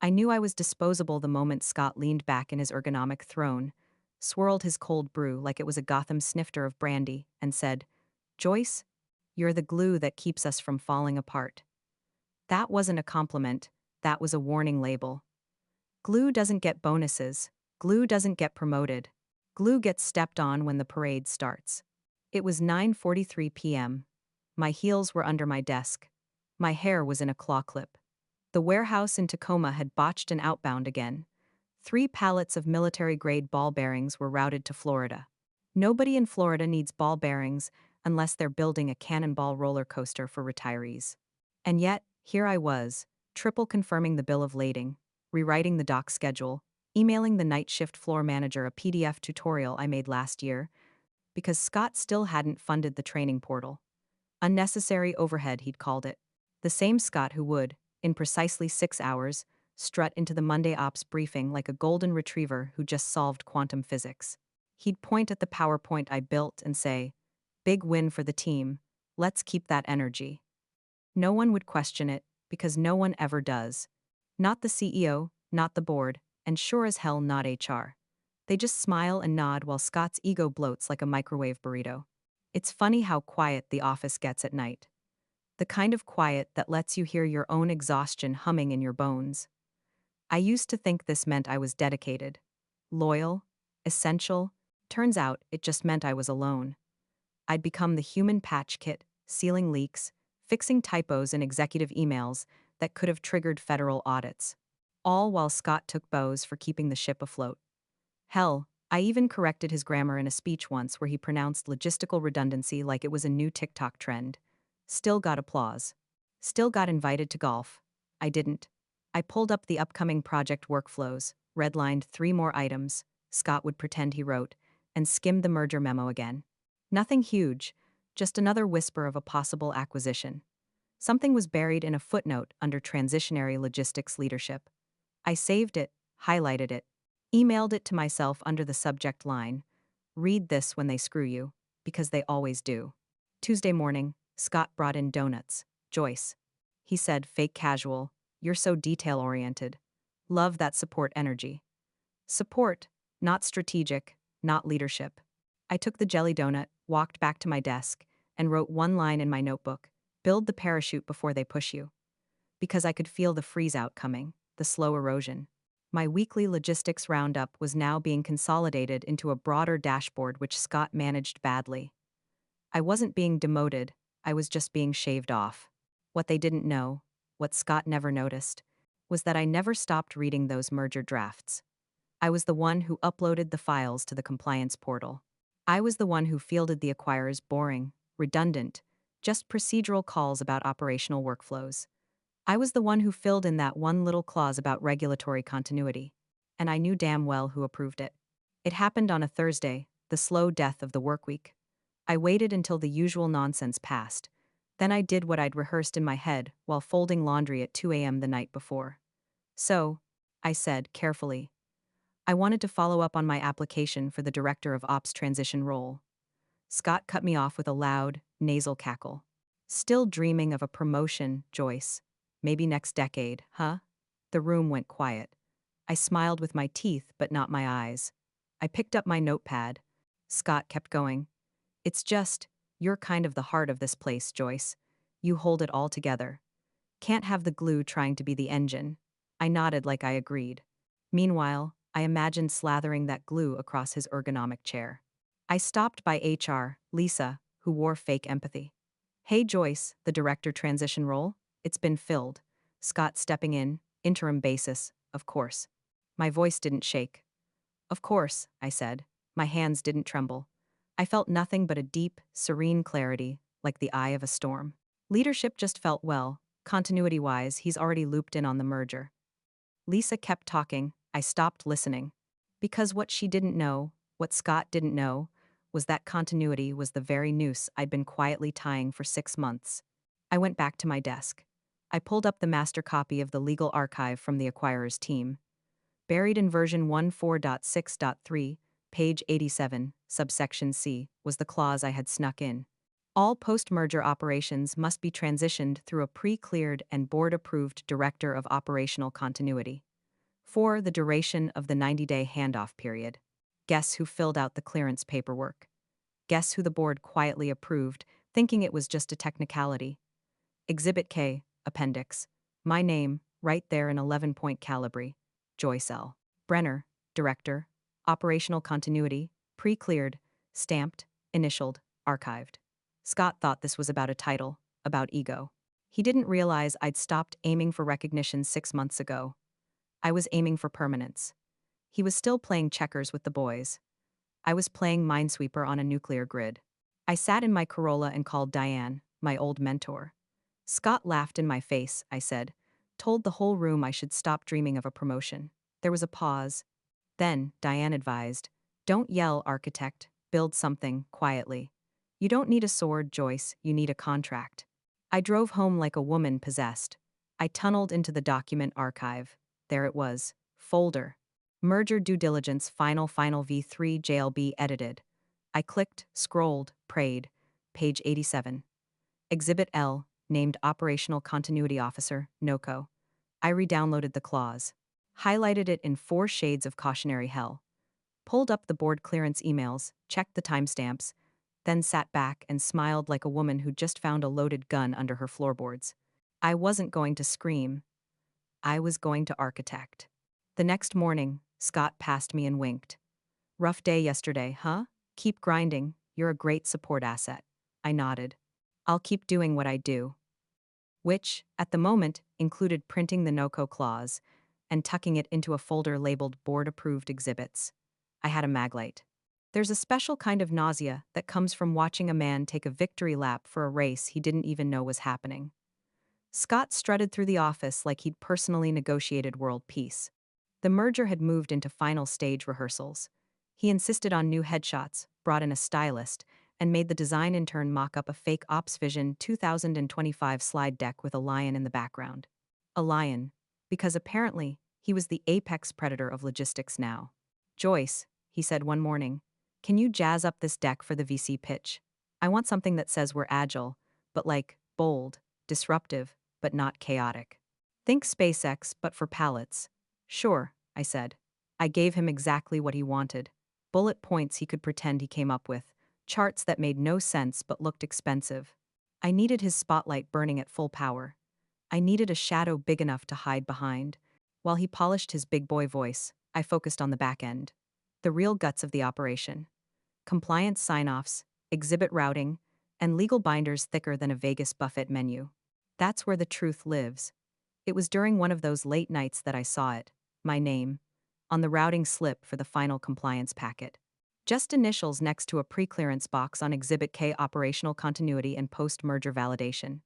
I knew I was disposable the moment Scott leaned back in his ergonomic throne, swirled his cold brew like it was a Gotham snifter of brandy, and said, "Joyce, you're the glue that keeps us from falling apart." That wasn't a compliment, that was a warning label. Glue doesn't get bonuses, glue doesn't get promoted. Glue gets stepped on when the parade starts. It was 9:43 p.m. My heels were under my desk. My hair was in a claw clip. The warehouse in Tacoma had botched an outbound again. 3 pallets of military-grade ball bearings were routed to Florida. Nobody in Florida needs ball bearings unless they're building a cannonball roller coaster for retirees. And yet, here I was, triple confirming the bill of lading, rewriting the dock schedule, emailing the night shift floor manager a PDF tutorial I made last year, because Scott still hadn't funded the training portal. Unnecessary overhead, he'd called it. The same Scott who would, in precisely 6 hours, strut into the Monday ops briefing like a golden retriever who just solved quantum physics. He'd point at the PowerPoint I built and say, "Big win for the team. Let's keep that energy." No one would question it, because no one ever does. Not the CEO, not the board, and sure as hell not HR. They just smile and nod while Scott's ego bloats like a microwave burrito. It's funny how quiet the office gets at night. The kind of quiet that lets you hear your own exhaustion humming in your bones. I used to think this meant I was dedicated, loyal, essential. Turns out it just meant I was alone. I'd become the human patch kit, sealing leaks, fixing typos in executive emails that could have triggered federal audits. All while Scott took bows for keeping the ship afloat. Hell, I even corrected his grammar in a speech once where he pronounced logistical redundancy like it was a new TikTok trend. Still got applause. Still got invited to golf. I didn't. I pulled up the upcoming project workflows, redlined 3 more items, Scott would pretend he wrote, and skimmed the merger memo again. Nothing huge, just another whisper of a possible acquisition. Something was buried in a footnote under transitionary logistics leadership. I saved it, highlighted it, emailed it to myself under the subject line, "Read this when they screw you," because they always do. Tuesday morning, Scott brought in donuts. "Joyce," he said, fake casual, "you're so detail-oriented. Love that support energy." Support, not strategic, not leadership. I took the jelly donut, walked back to my desk, and wrote one line in my notebook: "Build the parachute before they push you." Because I could feel the freeze-out coming, the slow erosion. My weekly logistics roundup was now being consolidated into a broader dashboard which Scott managed badly. I wasn't being demoted, I was just being shaved off. What they didn't know, what Scott never noticed, was that I never stopped reading those merger drafts. I was the one who uploaded the files to the compliance portal. I was the one who fielded the acquirer's boring, redundant, just procedural calls about operational workflows. I was the one who filled in that one little clause about regulatory continuity. And I knew damn well who approved it. It happened on a Thursday, the slow death of the workweek. I waited until the usual nonsense passed. Then I did what I'd rehearsed in my head while folding laundry at 2 a.m. the night before. "So," I said, carefully, "I wanted to follow up on my application for the Director of Ops transition role." Scott cut me off with a loud, nasal cackle. "Still dreaming of a promotion, Joyce. Maybe next decade, huh?" The room went quiet. I smiled with my teeth, but not my eyes. I picked up my notepad. Scott kept going. "It's just, you're kind of the heart of this place, Joyce. You hold it all together. Can't have the glue trying to be the engine." I nodded like I agreed. Meanwhile, I imagined slathering that glue across his ergonomic chair. I stopped by HR, Lisa, who wore fake empathy. "Hey Joyce, the director transition role? It's been filled." Scott stepping in, interim basis, of course. My voice didn't shake. "Of course," I said. My hands didn't tremble. I felt nothing but a deep, serene clarity, like the eye of a storm. Leadership just felt well. Continuity-wise, he's already looped in on the merger. Lisa kept talking. I stopped listening. Because what she didn't know, what Scott didn't know, was that continuity was the very noose I'd been quietly tying for 6 months. I went back to my desk. I pulled up the master copy of the legal archive from the acquirer's team. Buried in version 14.6.3, page 87, subsection C, was the clause I had snuck in. All post-merger operations must be transitioned through a pre-cleared and board-approved Director of Operational Continuity. For the duration of the 90-day handoff period. Guess who filled out the clearance paperwork? Guess who the board quietly approved, thinking it was just a technicality? Exhibit K, Appendix. My name, right there in 11-point calibri. Joyce L. Brenner, Director. Operational Continuity, pre-cleared, stamped, initialed, archived. Scott thought this was about a title, about ego. He didn't realize I'd stopped aiming for recognition 6 months ago. I was aiming for permanence. He was still playing checkers with the boys. I was playing Minesweeper on a nuclear grid. I sat in my Corolla and called Diane, my old mentor. Scott laughed in my face, I said, told the whole room I should stop dreaming of a promotion. There was a pause. Then, Diane advised, don't yell, architect, build something, quietly. You don't need a sword, Joyce, you need a contract. I drove home like a woman possessed. I tunneled into the document archive. There it was. Folder. Merger due diligence final V3 JLB edited. I clicked, scrolled, prayed. Page 87. Exhibit L, named Operational Continuity Officer, NOCO. I re-downloaded the clause. Highlighted it in 4 shades of cautionary hell. Pulled up the board clearance emails, checked the timestamps, then sat back and smiled like a woman who'd just found a loaded gun under her floorboards. I wasn't going to scream. I was going to architect. The next morning, Scott passed me and winked. Rough day yesterday, huh? Keep grinding, you're a great support asset. I nodded. I'll keep doing what I do. Which, at the moment, included printing the NOCO clause and tucking it into a folder labeled board-approved exhibits. I had a maglite. There's a special kind of nausea that comes from watching a man take a victory lap for a race he didn't even know was happening. Scott strutted through the office like he'd personally negotiated world peace. The merger had moved into final stage rehearsals. He insisted on new headshots, brought in a stylist, and made the design intern mock up a fake Ops Vision 2025 slide deck with a lion in the background. A lion, because apparently he was the apex predator of logistics now. Joyce, he said one morning, can you jazz up this deck for the VC pitch? I want something that says we're agile, but like, bold, disruptive, but not chaotic. Think SpaceX, but for pallets. Sure, I said. I gave him exactly what he wanted. Bullet points he could pretend he came up with, charts that made no sense but looked expensive. I needed his spotlight burning at full power. I needed a shadow big enough to hide behind. While he polished his big boy voice, I focused on the back end. The real guts of the operation. Compliance sign-offs, exhibit routing, and legal binders thicker than a Vegas buffet menu. That's where the truth lives. It was during one of those late nights that I saw it, my name, on the routing slip for the final compliance packet. Just initials next to a pre-clearance box on Exhibit K, Operational Continuity and Post-Merger Validation.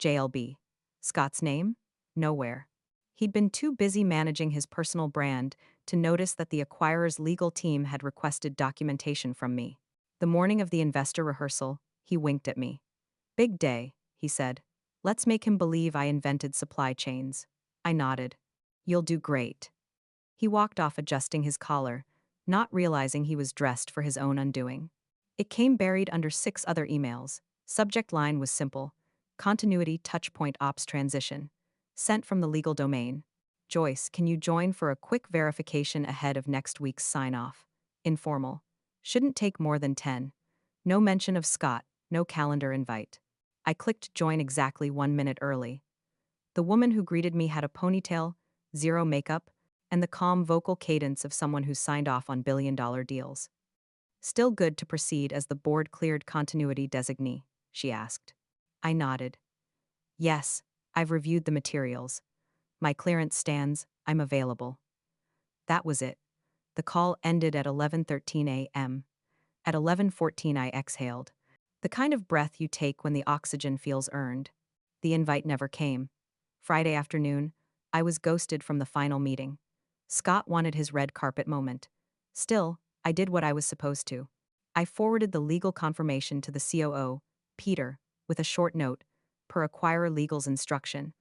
JLB. Scott's name? Nowhere. He'd been too busy managing his personal brand to notice that the acquirer's legal team had requested documentation from me. The morning of the investor rehearsal, he winked at me. Big day, he said. Let's make him believe I invented supply chains. I nodded. You'll do great. He walked off adjusting his collar, not realizing he was dressed for his own undoing. It came buried under 6 other emails. Subject line was simple. Continuity Touchpoint Ops Transition. Sent from the legal domain. Joyce, can you join for a quick verification ahead of next week's sign-off? Informal. Shouldn't take more than 10. No mention of Scott, no calendar invite. I clicked join exactly 1 minute early. The woman who greeted me had a ponytail, zero makeup, and the calm vocal cadence of someone who's signed off on billion-dollar deals. Still good to proceed as the board-cleared continuity designee, she asked. I nodded. Yes, I've reviewed the materials. My clearance stands, I'm available. That was it. The call ended at 11:13 a.m. At 11:14 I exhaled. The kind of breath you take when the oxygen feels earned. The invite never came. Friday afternoon, I was ghosted from the final meeting. Scott wanted his red carpet moment. Still, I did what I was supposed to. I forwarded the legal confirmation to the COO, Peter, with a short note, per acquirer legal's instruction.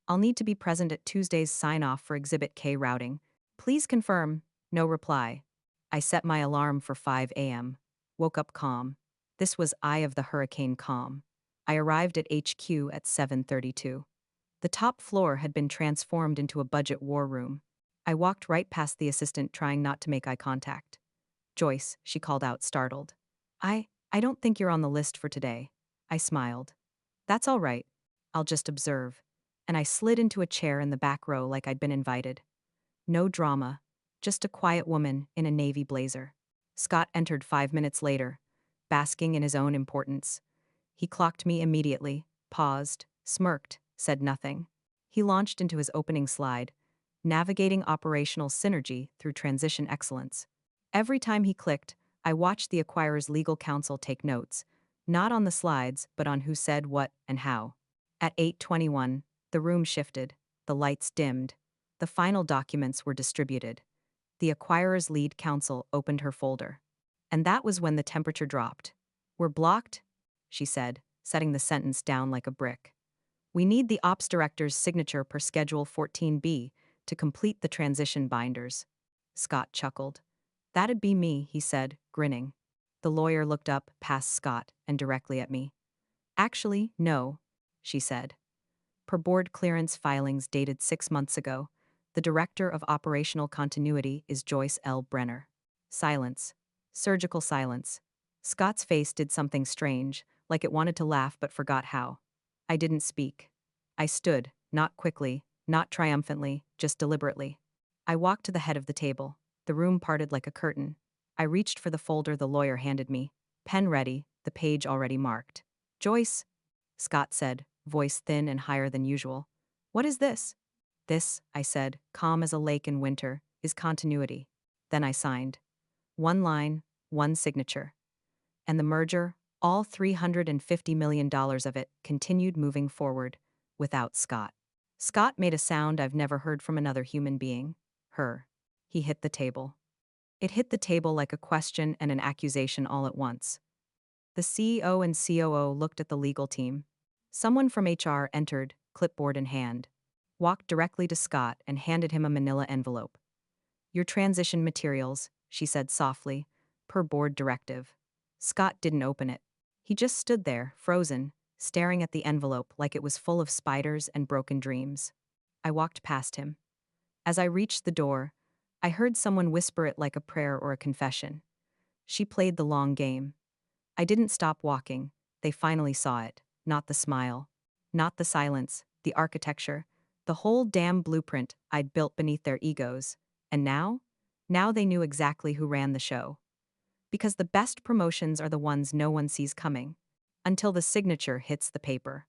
I'll need to be present at Tuesday's sign-off for Exhibit K routing. Please confirm. No reply. I set my alarm for 5 a.m. Woke up calm. This was eye of the hurricane calm. I arrived at HQ at 7:32. The top floor had been transformed into a budget war room. I walked right past the assistant, trying not to make eye contact. Joyce, she called out, startled. I don't think you're on the list for today. I smiled. That's all right. I'll just observe. And I slid into a chair in the back row like I'd been invited. No drama, just a quiet woman in a navy blazer. Scott entered 5 minutes later, basking in his own importance. He clocked me immediately, paused, smirked, said nothing. He launched into his opening slide, navigating operational synergy through transition excellence. Every time he clicked, I watched the acquirer's legal counsel take notes, not on the slides, but on who said what and how. At 8:21, the room shifted, the lights dimmed, the final documents were distributed. The acquirer's lead counsel opened her folder. And that was when the temperature dropped. We're blocked, she said, setting the sentence down like a brick. We need the ops director's signature per Schedule 14B to complete the transition binders. Scott chuckled. That'd be me, he said, grinning. The lawyer looked up past Scott and directly at me. Actually, no, she said. Per board clearance filings dated 6 months ago, the Director of Operational Continuity is Joyce L. Brenner. Silence. Surgical silence. Scott's face did something strange, like it wanted to laugh but forgot how. I didn't speak. I stood, not quickly, not triumphantly, just deliberately. I walked to the head of the table. The room parted like a curtain. I reached for the folder the lawyer handed me, pen ready, the page already marked. Joyce, Scott said, voice thin and higher than usual. What is this? This, I said, calm as a lake in winter, is continuity. Then I signed. One line, one signature. And the merger, all $350 million of it, continued moving forward, without Scott. Scott made a sound I've never heard from another human being. Her. He hit the table. It hit the table like a question and an accusation all at once. The CEO and COO looked at the legal team. Someone from HR entered, clipboard in hand, walked directly to Scott and handed him a manila envelope. Your transition materials, she said softly, per board directive. Scott didn't open it. He just stood there, frozen, staring at the envelope like it was full of spiders and broken dreams. I walked past him. As I reached the door, I heard someone whisper it like a prayer or a confession. She played the long game. I didn't stop walking. They finally saw it. Not the smile. Not the silence. The architecture. The whole damn blueprint I'd built beneath their egos. And now? Now they knew exactly who ran the show. Because the best promotions are the ones no one sees coming. Until the signature hits the paper.